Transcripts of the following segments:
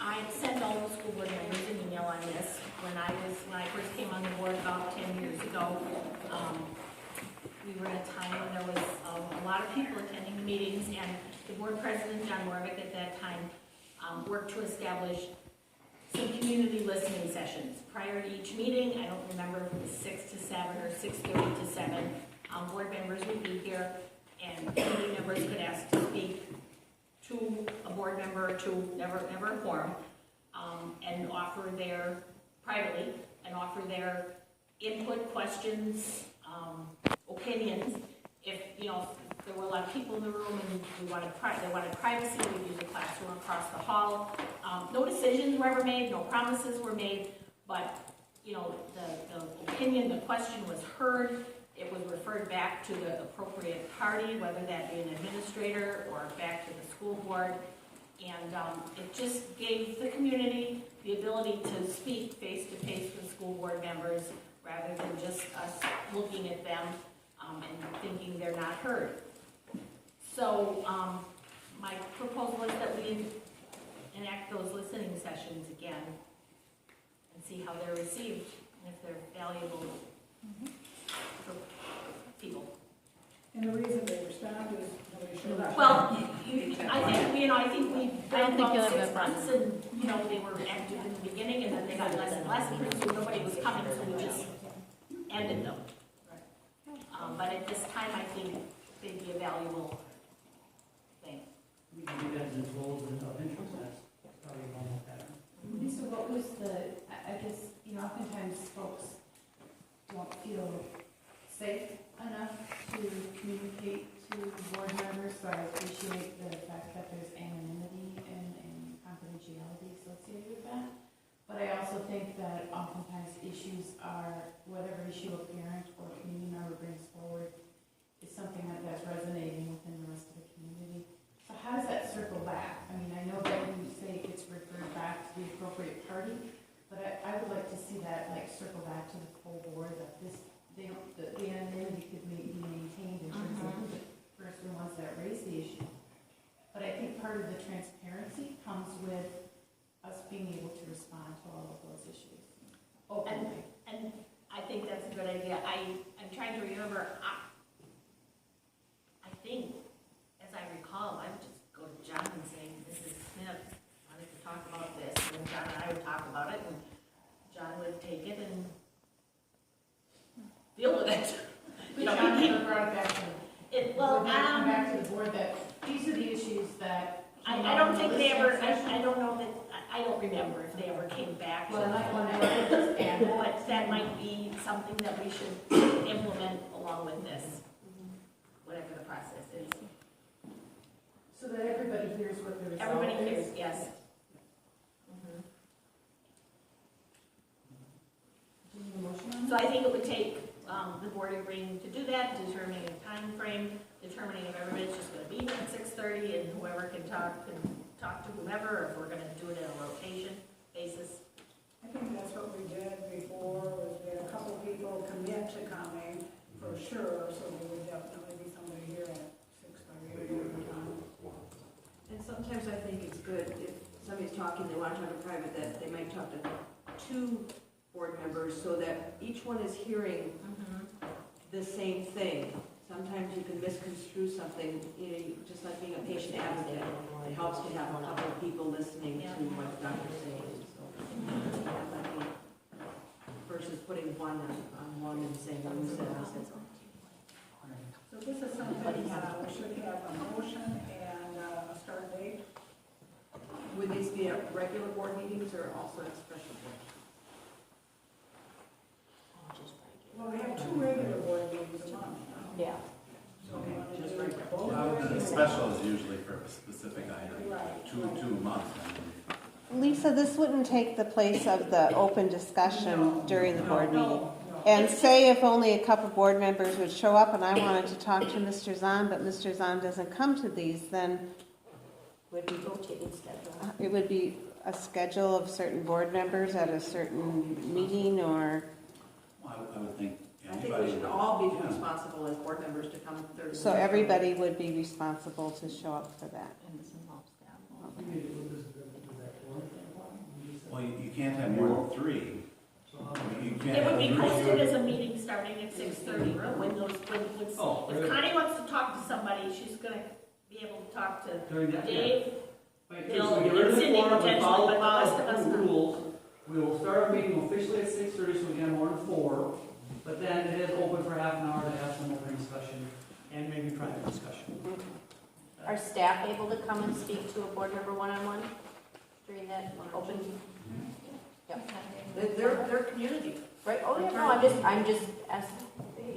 I sent all the school board members an email on this when I first came on the board about 10 years ago. We were in a time when there was a lot of people attending the meetings, and the board president, John Warwick, at that time worked to establish some community listening sessions. Prior to each meeting, I don't remember if it was 6 to 7 or 6:30 to 7, board members would be here, and community members could ask to speak to a board member or two, never a quorum, and offer their, privately, and offer their input, questions, opinions. If, there were a lot of people in the room and they wanted privacy, we'd use a classroom across the hall. No decisions were ever made, no promises were made, but, the opinion, the question was heard. It was referred back to the appropriate party, whether that be an administrator or back to the school board. And it just gave the community the ability to speak face-to-face with school board members rather than just us looking at them and thinking they're not heard. So my proposal is that we enact those listening sessions again and see how they're received and if they're valuable for people. And the reason they respond is nobody showed up. Well, I think we've been about 6 months, and they were active in the beginning, and then they got less and less, and so nobody was coming, so we just ended them. But at this time, I think they'd be a valuable thing. We can do that as goals of interest. That's probably a normal pattern. So what was I guess, oftentimes folks don't feel safe enough to communicate to board members, so I appreciate the fact that there's anonymity and confidentiality associated with that. But I also think that oftentimes issues are, whatever issue a parent or community member brings forward is something that's resonating within the rest of the community. So how does that circle back? I mean, I know that you say it's referred back to the appropriate party, but I would like to see that circle back to the full board, that the anonymity could be maintained in terms of who the person was that raised the issue. But I think part of the transparency comes with us being able to respond to all of those issues openly. And I think that's a good idea. I'm trying to remember, I think, as I recall, I would just go to John and say, Mrs. Smith wanted to talk about this, and John and I would talk about it, and John would take it and deal with it. John never brought it back to the Well, back to the board that these are the issues that I don't think they ever, I don't know that, I don't remember if they ever came back. Well, I might want to understand that. But that might be something that we should implement along with this, whatever the process is. So that everybody hears what the result Everybody is. hears, yes. Do you need a motion on So I think it would take the board agreeing to do that, determining a time frame, determining if everybody's just going to be here at 6:30 and whoever can talk to whoever, or if we're going to do it in a rotation basis. I think that's what we did before, was we had a couple people commit to coming for sure, so there would definitely be somebody here at 6:30 every time. And sometimes I think it's good if somebody's talking, they want to talk in private, that they might talk to 2 board members so that each one is hearing the same thing. Sometimes you can misconstrue something, just like being a patient advocate. It helps to have a couple of people listening to what the doctor's saying. So that might be, versus putting one on one and saying, "Who said this?" So this is something we should have a motion and a start date. Would these be at regular board meetings or also at special board? Well, we have 2 regular board meetings a month. Yeah. So we want to Just do regular. both. The special is usually for a specific item, Right. two months. Lisa, this wouldn't take the place of the open discussion during the board meeting. No. And say if only a couple board members would show up and I wanted to talk to Mr. Zahn, but Mr. Zahn doesn't come to these, then Would be rotating schedule. it would be a schedule of certain board members at a certain meeting, or, I would think I think we anybody should would. all be Yeah. responsible as board members to come Thursday. so everybody would be responsible to show up for that. And this involves that. What does that for? can't have more than three. So how I do mean, you It can't would be have three. posted as a meeting starting at 6:30, when those, Oh, if Connie wants to talk to somebody, she's gonna be able to talk to during that? Dave. Right, Bill, so we get rid of the Cindy quorum, we potentially, follow but the rest of us the not. rules. We will start our meeting officially at 6:30, so we can have more than 4. But then it is open for half an hour to have some open discussion and maybe private discussion. Are staff able to come and speak to a board member one-on-one during that open? They're community. Right, oh, yeah, no, I'm just as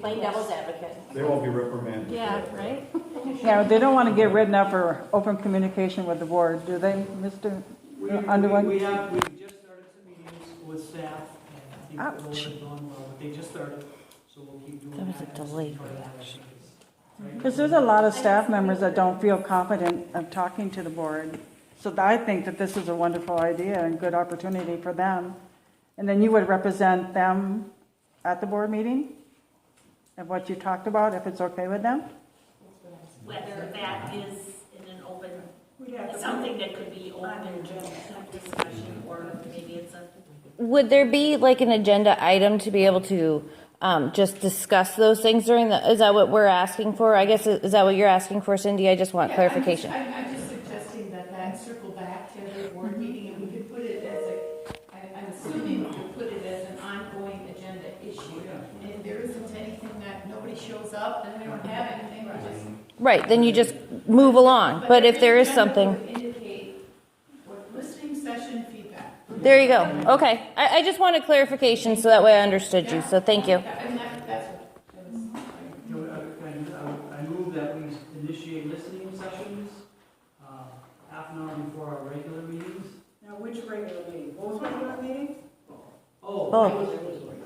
plain devil's advocate. They won't be reprimanded. Yeah, right? Yeah, they don't want to get written up for open communication with the board, do they, Mr. Underwood? We just started some meetings with staff, and I think those are going well, but they just started, so we'll keep doing that. There was a delayed reaction. Because there's a lot of staff members that don't feel confident of talking to the board. So I think that this is a wonderful idea and good opportunity for them. And then you would represent them at the board meeting of what you talked about, if it's okay with them? Whether that is in an open, We'd have to something that could be on the open agenda. discussion, or maybe it's a, Would there be like an agenda item to be able to just discuss those things during the, is that what we're asking for? I guess, is that what you're asking for, Cindy? I just want Yeah, clarification. I'm just suggesting that circle back to every board meeting, and we could put it as I'm assuming we could put it as an ongoing agenda issue. And if there isn't anything that nobody shows up, then we don't have anything, we just. Right, then you just move along. But if there is something, Would indicate what listening session feedback. there you go. Okay, I just wanted clarification so that way I understood you, so thank you. I mean, that's what You know, I move that we initiate listening sessions half an hour before our regular meetings. Now, which regular meeting? Both regular meetings? Oh,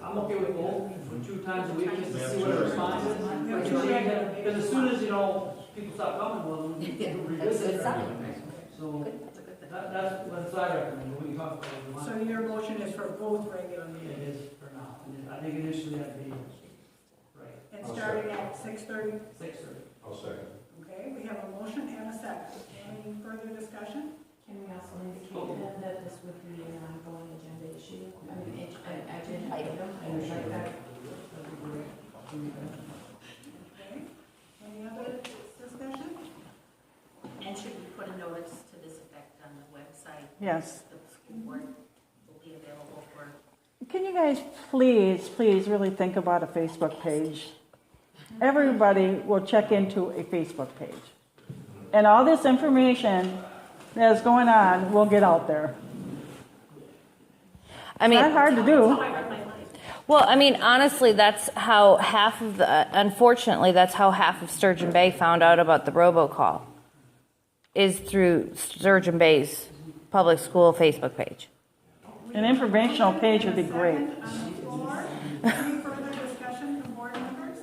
I'm okay with both, for 2 times a week, just to see what the response is. Because as soon as, people stop coming, well, then we revisit it. So, that's what I recommend, we can talk about it if you want. So your motion is for both regular It meetings? is for now, and I think initially that'd be, right, And starting at 6:30? 6:30. I'll second. Okay, we have a motion and a second. Any further discussion? Can we also indicate then that this would be an ongoing agenda issue? I mean, agenda item, and like that. Okay. Any other discussion? and should we put a notice to this effect on the website? Yes. The school board will be available for. Can you guys please really think about a Facebook page? Everybody will check into a Facebook page. And all this information that's going on will get out there. I mean, Not hard to That's how do. I run my life. well, I mean, honestly, that's how unfortunately, that's how half of Sturgeon Bay found out about the robocall, is through Sturgeon Bay's public school Facebook page. An informational page would be great. Second on the floor. Any further discussion from board members?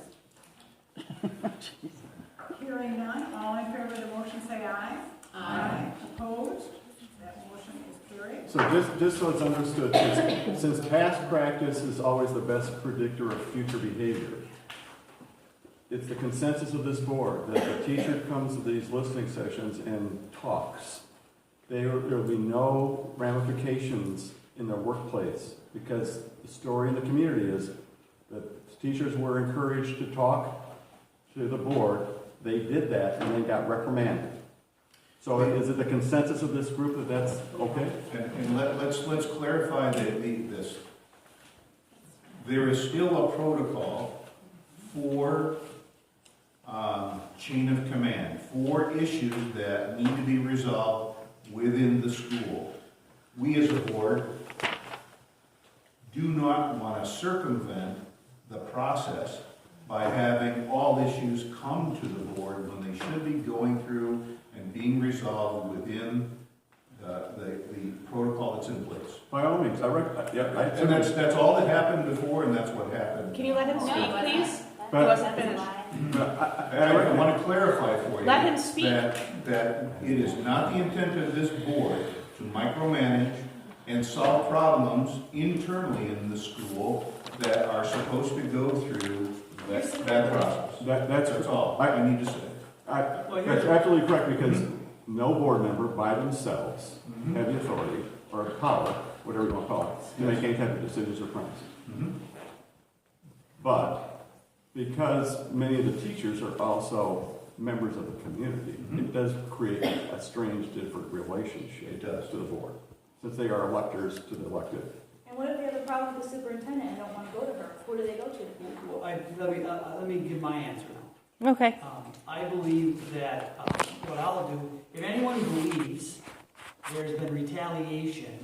Hearing none, all in favor of the motion say aye. Aye. Opposed? That motion is carried. So just so it's understood, since past practice is always the best predictor of future behavior, it's the consensus of this board that the teacher comes to these listening sessions and talks. There will be no ramifications in their workplace, because the story in the community is that teachers were encouraged to talk to the board. They did that and then got reprimanded. So is it the consensus of this group that that's okay? And let's clarify this. There is still a protocol for chain of command, for issues that need to be resolved within the school. We as a board do not want to circumvent the process by having all issues come to the board when they should be going through and being resolved within the protocol that's in place. By all means, And that's all that happened before, and that's what happened. Can you let him speak, please? He But- wasn't finished. I want to clarify for you. Let him speak. That it is not the intent of this board to micromanage and solve problems internally in the school that are supposed to go through that process. That's all I need to say. That's absolutely correct, because no board member by themselves have the authority or power, whatever you want to call it, to make any type of decisions or plans. But because many of the teachers are also members of the community, it does create a strange, different relationship to the board, since they are electors to the elected. And what if they have a problem with the superintendent and don't want to go to her? Who do they go to? Well, let me give my answer now. Okay. I believe that what I'll do, if anyone believes there's been retaliation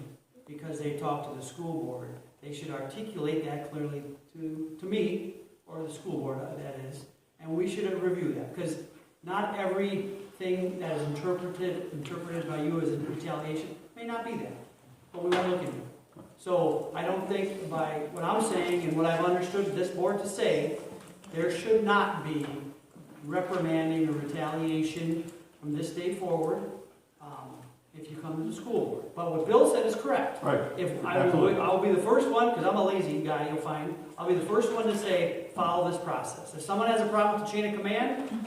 because they talked to the school board, they should articulate that clearly to me, or the school board, that is, and we should review that, because not everything that is interpreted by you as a retaliation may not be that, but we want to look into it. So I don't think by what I'm saying and what I've understood this board to say, there should not be reprimanding or retaliation from this day forward if you come to the school board. But what Bill said is correct. Right. I'll be the first one, because I'm a lazy guy, you'll find, I'll be the first one to say, follow this process. If someone has a problem with the chain of command,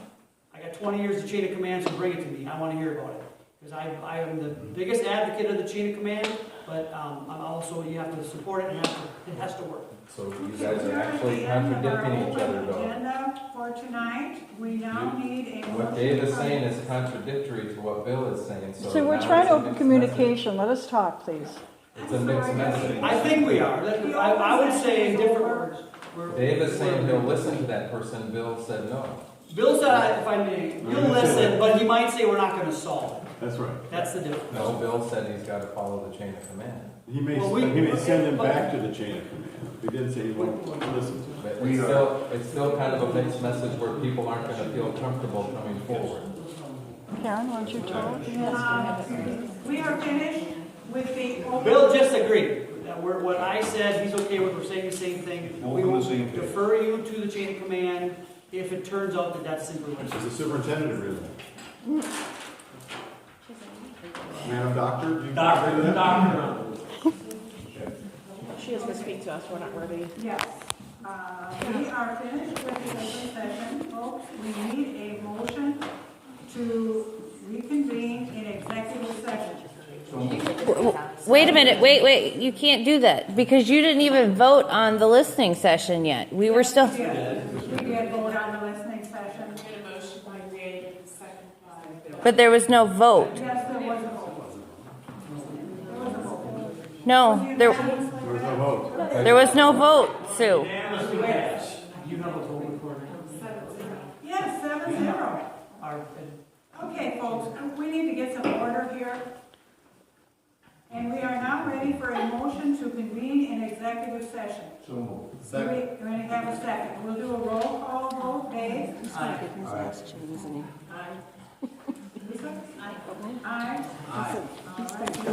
I got 20 years of chain of command, so bring it to me. I want to hear about it. Because I am the biggest advocate of the chain of command, but I'm also, you have to support it, and it has to work. So you guys are actually contradicting each other, though. Agenda for tonight, we now need a. What Dave is saying is contradictory to what Bill is saying, so. So we're now trying it's to a open mixed communication, let us talk, please. message. It's a mixed message. I think we are. I would say in different words. Dave is saying he'll listen to that person, Bill said no. Bill said, if I may, you'll listen, but he might say we're not going to solve it. That's right. That's the difference. No, Bill said he's got to follow the chain of command. He may, he may send him back to the chain of command. He didn't say he won't listen to it. But it's still kind of a mixed message where people aren't going to feel comfortable coming forward. Karen, why don't you talk? We are finished with the. Bill just agreed that what I said, he's okay with, we're saying the same thing. We will defer you to the chain of command if it turns out that that's simply what it Does the is. superintendent agree with that? Madam Doctor? do you agree with that? Doctor. She is going to speak to us, we're not ready. Yes. We are finished with the open session, folks. We need a motion to reconvene in executive session. Wait a minute, wait, you can't do that, because you didn't even vote on the listening session yet. We were still, We did vote on the listening session. but there was no vote. Yes, there was a vote. There was a vote. No, There was no vote. there was no vote, Sue. You have a vote recording. Yes, 7-0. Our- Okay, folks, we need to get some order here. And we are now ready for a motion to convene in executive session. So moved. Do we going to have a second? We'll do a roll call vote. Dave? Aye. Lisa? Aye. Aye. All right.